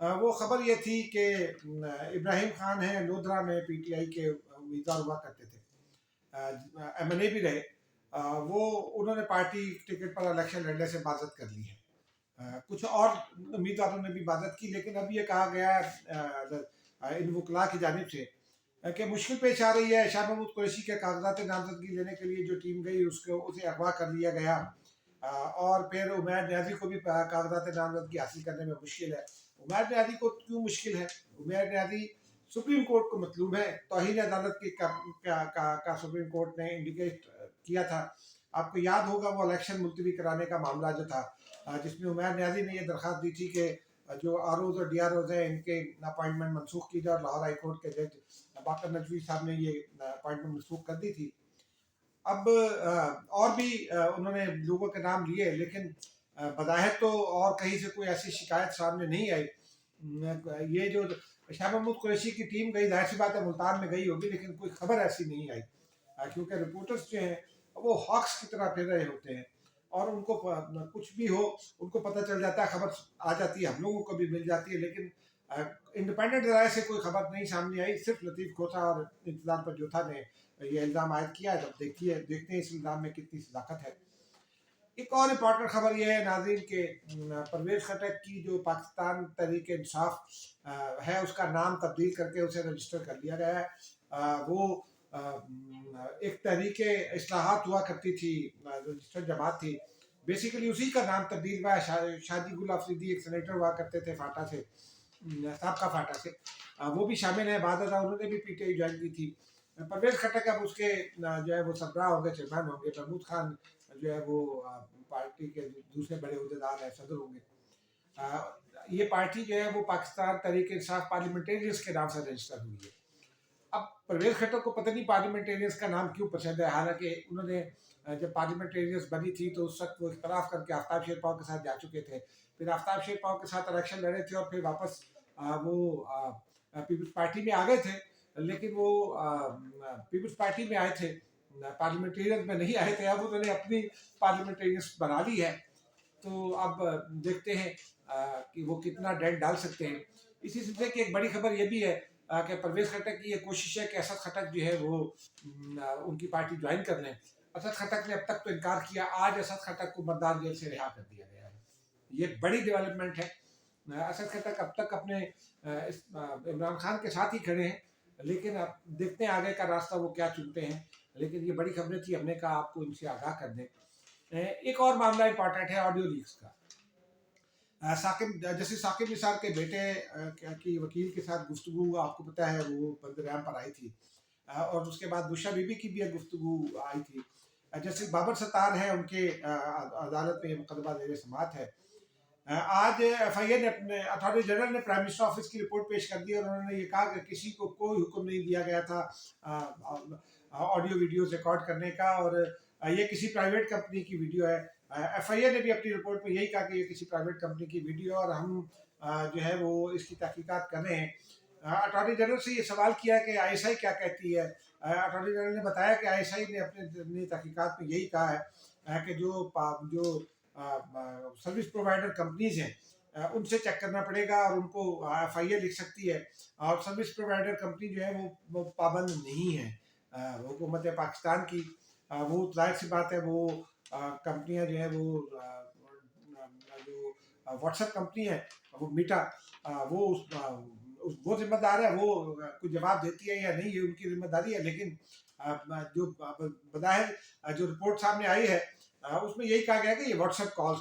وہ خبر یہ تھی کہ ابراہیم خان ہیں لودھرا میں پی ٹی آئی کے امیدوار ہوا کرتے تھے، ایم ایل اے بھی رہے، وہ انہوں نے پارٹی ٹکٹ پر الیکشن لڑنے سے معذرت کر لی ہے۔ کچھ اور امیدواروں نے بھی معذرت کی، لیکن اب یہ کہا گیا ہے ان وکلاء کی جانب سے کہ مشکل پیش آ رہی ہے، شاہ محمود قریشی کے کاغذات نامزدگی لینے کے لیے جو ٹیم گئی اسے اغوا کر لیا گیا، اور پھر عمیر نیازی کو بھی کاغذات نامزدگی حاصل کرنے میں مشکل ہے۔ عمیر نیازی کو کیوں مشکل ہے؟ عمیر نیازی سپریم کورٹ کو مطلوب ہے، توہین عدالت کی کا سپریم کورٹ نے انڈیکیٹ کیا تھا۔ آپ کو یاد ہوگا وہ الیکشن ملتوی کرانے کا معاملہ جو تھا، جس میں عمیر نیازی نے یہ درخواست دی تھی کہ جو آر اوز اور ڈی آر اوز ہیں ان کے اپائنٹمنٹ منسوخ کی جائے، اور لاہور ہائی کورٹ کے جج باقر نجوی صاحب نے یہ اپائنٹمنٹ منسوخ کر دی تھی۔ اب اور بھی انہوں نے لوگوں کے نام لیے، لیکن بظاہر تو اور کہیں سے کوئی ایسی شکایت سامنے نہیں آئی۔ یہ جو شاہ محمود قریشی کی ٹیم گئی، ظاہر سی بات ہے ملتان میں گئی ہوگی، لیکن کوئی خبر ایسی نہیں آئی، کیونکہ رپورٹرز جو ہیں وہ ہاکس کی طرح پھر رہے ہوتے ہیں، اور ان کو کچھ بھی ہو ان کو پتہ چل جاتا ہے، خبر آ جاتی ہے، ہم لوگوں کو بھی مل جاتی ہے، لیکن انڈیپینڈنٹ ذرائع سے کوئی خبر نہیں سامنے آئی۔ صرف لطیف کھوسہ اور انتظار پر جوتھا نے یہ الزام عائد کیا ہے۔ جب دیکھتے ہیں اس الزام میں کتنی صداقت ہے۔ ایک اور امپورٹنٹ خبر یہ ہے ناظرین کہ پرویز خٹک کی جو پاکستان تحریک انصاف ہے اس کا نام تبدیل کر کے اسے رجسٹر کر لیا گیا ہے۔ وہ ایک تحریک اصلاحات ہوا کرتی تھی، رجسٹر جماعت تھی، بیسیکلی اسی کا نام تبدیل ہوا ہے۔ شادی گل آفریدی ایک سینیٹر ہوا کرتے تھے فاٹا سے، سابقہ فاٹا سے، وہ بھی شامل ہیں، بعد ازاں انہوں نے بھی پی ٹی آئی جوائن کی تھی۔ پرویز خٹک اب اس کے جو ہے وہ سربراہ ہوں گے، چیئرمین ہوں گے۔ محمود خان جو ہے وہ پارٹی کے دوسرے بڑے عہدیدار ہیں، صدر ہوں گے۔ یہ پارٹی جو ہے وہ پاکستان تحریک انصاف پارلیمنٹیرینز کے نام سے رجسٹر ہوئی ہے۔ اب پرویز خٹک کو پتہ نہیں پارلیمنٹیرینز کا نام کیوں پسند ہے، حالانکہ انہوں نے جب پارلیمنٹیرینز بنی تھی تو اس وقت وہ اختلاف کر کے آفتاب شیرپاؤ کے ساتھ جا چکے تھے، پھر آفتاب شیرپاؤ کے ساتھ الیکشن لڑے تھے، اور پھر واپس وہ پیپلز پارٹی میں آ گئے تھے، لیکن وہ پیپلز پارٹی میں آئے تھے، پارلیمنٹیرینز میں نہیں آئے تھے۔ اب انہوں نے اپنی پارلیمنٹیرینز بنا لی ہے، تو اب دیکھتے ہیں کہ وہ کتنا ڈیٹ ڈال سکتے ہیں۔ اسی سلسلے کی ایک بڑی خبر یہ بھی ہے کہ پرویز خٹک کی یہ کوشش ہے کہ اسد خٹک جو ہے وہ ان کی پارٹی جوائن کر لیں۔ اسد خٹک نے اب تک تو انکار کیا، آج اسد خٹک کو مردان جیل سے رہا کر دیا گیا ہے۔ یہ بڑی ڈیولپمنٹ ہے۔ اسد خٹک اب تک اپنے عمران خان کے ساتھ ہی کھڑے ہیں، لیکن اب دیکھتے ہیں آگے کا راستہ وہ کیا چنتے ہیں، لیکن یہ بڑی خبریں تھی، ہم نے کہا آپ کو ان سے آگاہ کر دیں۔ ایک اور معاملہ امپورٹنٹ ہے آڈیو لیکس کا۔ جسٹس ثاقب نثار کے بیٹے کی وکیل کے ساتھ گفتگو آپ کو پتہ ہے وہ بندرعام پر آئی تھی، اور اس کے بعد بشرا بی بی کی بھی ایک گفتگو آئی تھی۔ جسٹس بابر ستار ہیں، ان کے عدالت میں یہ مقدمہ زیر سماعت ہے۔ آج ایف آئی اے نے اپنے اٹارنی جنرل نے پرائم منسٹر آفس کی رپورٹ پیش کر دی، اور انہوں نے یہ کہا کہ کسی کو کوئی حکم نہیں دیا گیا تھا آڈیو ویڈیوز ریکارڈ کرنے کا، اور یہ کسی پرائیویٹ کمپنی کی ویڈیو ہے۔ ایف آئی اے نے بھی اپنی رپورٹ میں یہی کہا کہ یہ کسی پرائیویٹ کمپنی کی ویڈیو، اور ہم جو ہے وہ اس کی تحقیقات کر رہے ہیں۔ اٹارنی جنرل سے یہ سوال کیا کہ آئی ایس آئی کیا کہتی ہے۔ اٹارنی جنرل نے بتایا کہ آئی ایس آئی نے اپنی تحقیقات میں یہی کہا ہے کہ جو سروس پرووائڈر کمپنیز ہیں ان سے چیک کرنا پڑے گا، اور ان کو ایف آئی اے لکھ سکتی ہے، اور سروس پرووائڈر کمپنی جو ہے وہ پابند نہیں ہے حکومت پاکستان کی۔ وہ ظاہر سی بات ہے، وہ کمپنیاں جو ہیں وہ جو واٹس ایپ کمپنی ہے وہ میٹا، وہ ذمہ دار ہے، وہ کوئی جواب دیتی ہے یا نہیں یہ ان کی ذمہ داری ہے، لیکن جو بظاہر جو رپورٹ سامنے آئی ہے اس میں یہی کہا گیا کہ یہ واٹس ایپ کال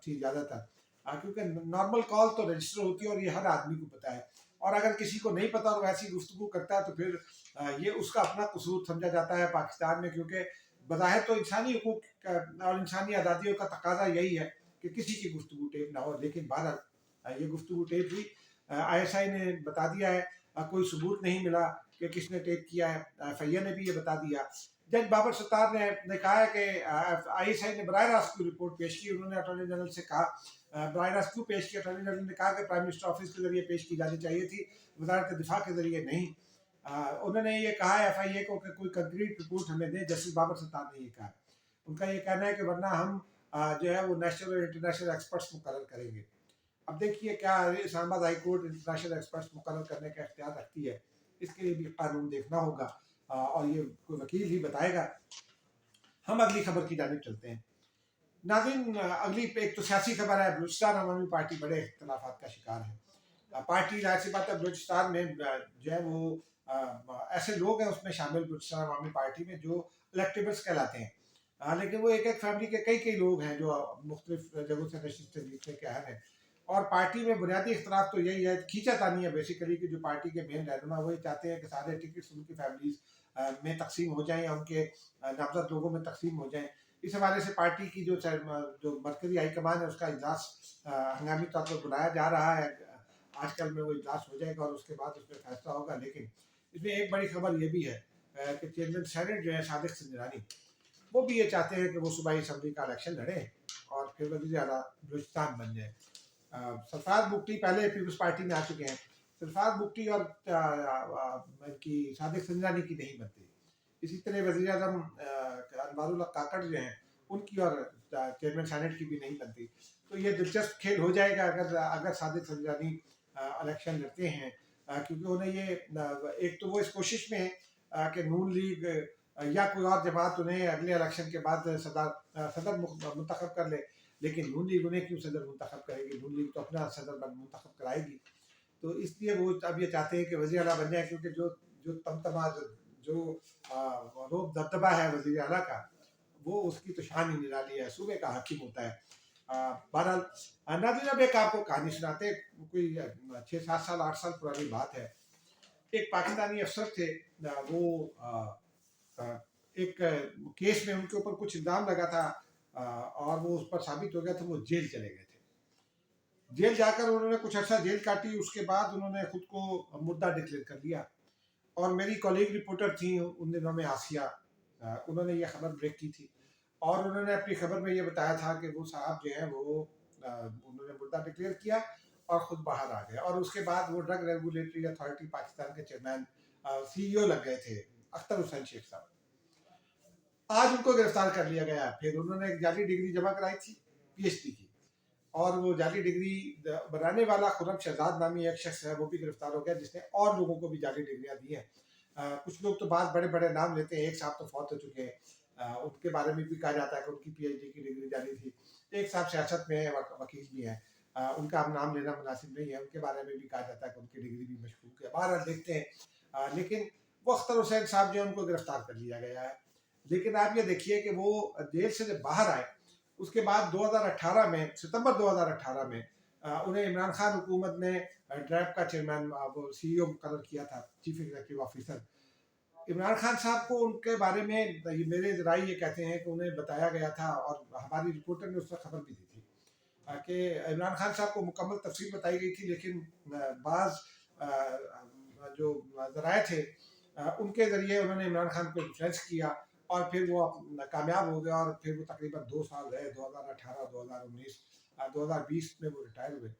تھی زیادہ تر، کیونکہ نارمل کال تو رجسٹر ہوتی ہے اور یہ ہر آدمی کو پتہ ہے، اور اگر کسی کو نہیں پتہ اور ویسی گفتگو کرتا ہے تو پھر یہ اس کا اپنا قصور سمجھا جاتا ہے پاکستان میں، کیونکہ بظاہر تو انسانی حقوق اور انسانی آزادیوں کا تقاضا یہی ہے کہ کسی کی گفتگو ٹیپ نہ ہو، لیکن بہرحال یہ گفتگو ٹیپ ہوئی۔ آئی ایس آئی نے بتا دیا ہے، کوئی ثبوت نہیں ملا کہ کس نے ٹیپ کیا ہے، ایف آئی اے نے بھی یہ بتا دیا۔ جج بابر ستار نے کہا ہے کہ آئی ایس آئی نے براہ راست کی رپورٹ پیش کی، انہوں نے اٹارنی جنرل سے کہا براہ راست کیوں پیش کی، اٹارنی جنرل نے کہا کہ پرائم منسٹر آفس کے ذریعے پیش کی جانی چاہیے تھی، وزارت دفاع کے ذریعے نہیں۔ انہوں نے یہ کہا ہے ایف آئی اے کو کہ کوئی کنکریٹ رپورٹ ہمیں دیں، جسٹس بابر ستار نے یہ کہا۔ ان کا یہ کہنا ہے کہ ورنہ ہم جو ہے وہ نیشنل اور انٹرنیشنل ایکسپرٹس مقرر کریں گے۔ اب دیکھیے کیا اسلام آباد ہائی کورٹ انٹرنیشنل ایکسپرٹس مقرر کرنے کا اختیار رکھتی ہے، اس کے لیے بھی قانون دیکھنا ہوگا اور یہ کوئی وکیل ہی بتائے گا۔ ہم اگلی خبر کی جانب چلتے ہیں۔ ناظرین، اگلی ایک تو سیاسی خبر ہے، بلوچستان عوامی پارٹی بڑے اختلافات کا شکار ہے۔ پارٹی ظاہر سی بات ہے بلوچستان میں جو ہے وہ ایسے لوگ ہیں اس میں شامل بلوچستان عوامی پارٹی میں جو الیکٹیبلس کہلاتے ہیں، لیکن وہ ایک ایک فیملی کے کئی کئی لوگ ہیں جو مختلف جگہوں سے نشست جیتنے کے اہل ہیں، اور پارٹی میں بنیادی اختلاف تو یہی ہے، کھینچا تانی ہے بیسیکلی، کہ جو پارٹی کے مین رہنما وہ یہ چاہتے ہیں کہ سارے ٹکٹس ان کی فیملیز میں تقسیم ہو جائیں، ان کے نامزد لوگوں میں تقسیم ہو جائیں۔ اس حوالے سے پارٹی کی جو مرکزی ہائی کمان ہے اس کا اجلاس ہنگامی طور پر بلایا جا رہا ہے، آج کل میں وہ اجلاس ہو جائے گا اور اس کے بعد اس میں فیصلہ ہوگا۔ لیکن اس میں ایک بڑی خبر یہ بھی ہے کہ چیئرمین سینٹ جو ہے صادق سنجرانی، وہ بھی یہ چاہتے ہیں کہ وہ صوبائی اسمبلی کا الیکشن لڑیں اور پھر وزیر اعلیٰ بلوچستان بن جائے۔ سرفراز بگٹی پہلے پیپلز پارٹی میں آ چکے ہیں، سرفراز بگٹی اور کی صادق سنجرانی کی نہیں بنتی۔ اسی طرح وزیر اعظم انوار اللہ کاکڑ جو ہیں ان کی اور چیئرمین سینٹ کی بھی نہیں بنتی۔ تو یہ دلچسپ کھیل ہو جائے گا اگر صادق سنجرانی الیکشن لڑتے ہیں، کیونکہ انہیں یہ ایک تو وہ اس کوشش میں ہے کہ نون لیگ یا کوئی اور جماعت انہیں اگلے الیکشن کے بعد صدر منتخب کر لے، لیکن نون لیگ انہیں کیوں صدر منتخب کرے گی؟ نون لیگ تو اپنا صدر منتخب کرائے گی۔ تو اس لیے وہ اب یہ چاہتے ہیں کہ وزیر اعلیٰ بن جائیں، کیونکہ جو تمتما جو روب دبدبہ ہے وزیر اعلیٰ کا، وہ اس کی تو شان ہی نرالی ہے، صوبے کا حاکم ہوتا ہے۔ بہرحال ناظرین، اب ایک آپ کو کہانی سناتے، کوئی 6 7 سال 8 سال پرانی بات ہے۔ ایک پاکستانی افسر تھے، وہ ایک کیس میں ان کے اوپر کچھ الزام لگا تھا اور وہ اس پر ثابت ہو گیا تھا، وہ جیل چلے گئے تھے۔ جیل جا کر انہوں نے کچھ عرصہ جیل کاٹی، اس کے بعد انہوں نے خود کو مردہ ڈکلیئر کر لیا، اور میری کولیگ رپورٹر تھیں ان دنوں میں آسیہ، انہوں نے یہ خبر بریک کی تھی، اور انہوں نے اپنی خبر میں یہ بتایا تھا کہ وہ صاحب جو ہیں وہ انہوں نے مردہ ڈکلیئر کیا اور خود باہر آ گئے، اور اس کے بعد وہ ڈرگ ریگولیٹری اتھارٹی پاکستان کے چیئرمین CEO لگ گئے تھے، اختر حسین شیخ صاحب۔ آج ان کو گرفتار کر لیا گیا۔ پھر انہوں نے ایک جعلی ڈگری جمع کرائی تھی PhD کی، اور وہ جعلی ڈگری بنانے والا خرم شہزاد نامی ایک شخص ہے، وہ بھی گرفتار ہو گیا، جس نے اور لوگوں کو بھی جعلی ڈگریاں دی ہیں۔ کچھ لوگ تو بعض بڑے بڑے نام لیتے ہیں، ایک صاحب تو فوت ہو چکے ہیں، ان کے بارے میں بھی کہا جاتا ہے کہ ان کی PhD کی ڈگری جعلی تھی۔ ایک صاحب سیاست میں ہیں، وکیل بھی ہیں، ان کا ہم نام لینا مناسب نہیں ہے، ان کے بارے میں بھی کہا جاتا ہے کہ ان کی ڈگری بھی مشکوک ہے۔ بہرحال دیکھتے ہیں، لیکن وہ اختر حسین صاحب جو ہیں ان کو گرفتار کر لیا گیا ہے۔ لیکن آپ یہ دیکھیے کہ وہ جیل سے جب باہر آئے، اس کے بعد 2018 میں، ستمبر 2018 میں انہیں عمران خان حکومت نے ڈریپ کا چیئرمین وہ CEO مقرر کیا تھا، chief executive officer. Imran Khan صاحب کو ان کے بارے میں میرے ذرائع یہ کہتے ہیں کہ انہیں بتایا گیا تھا، اور ہماری رپورٹر نے اس پر خبر بھی دی تھی کہ عمران خان صاحب کو مکمل تفصیل بتائی گئی تھی، لیکن بعض جو ذرائع تھے ان کے ذریعے انہوں نے عمران خان کو انفلوئنس کیا، اور پھر وہ کامیاب ہو گیا، اور پھر وہ تقریباً 2 سال رہے، 2018 2019 2020 میں وہ ریٹائر ہوئے۔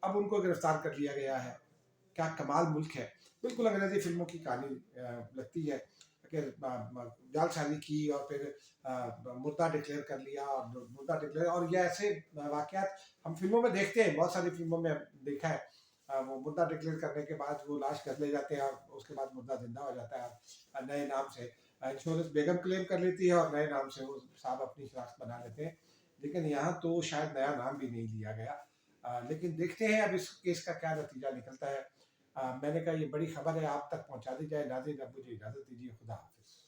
اب ان کو گرفتار کر لیا گیا ہے۔ کیا کمال ملک ہے، بالکل انگریزی فلموں کی کہانی لگتی ہے کہ جال سازی کی اور پھر مردہ ڈکلیئر کر لیا، اور مردہ ڈکلیئر، اور یہ ایسے واقعات ہم فلموں میں دیکھتے ہیں، بہت ساری فلموں میں دیکھا ہے۔ وہ مردہ ڈکلیئر کرنے کے بعد وہ لاش گھر لے جاتے ہیں، اور اس کے بعد مردہ زندہ ہو جاتا ہے، نئے نام سے انشورنس بیگم کلیم کر لیتی ہے، اور نئے نام سے وہ صاحب اپنی شناخت بنا لیتے ہیں۔ لیکن یہاں تو شاید نیا نام بھی نہیں لیا گیا، لیکن دیکھتے ہیں اب اس کیس کا کیا نتیجہ نکلتا ہے۔ میں نے کہا یہ بڑی خبر ہے، آپ تک پہنچا دی جائے۔ ناظرین، اب مجھے اجازت دیجیے، خدا حافظ۔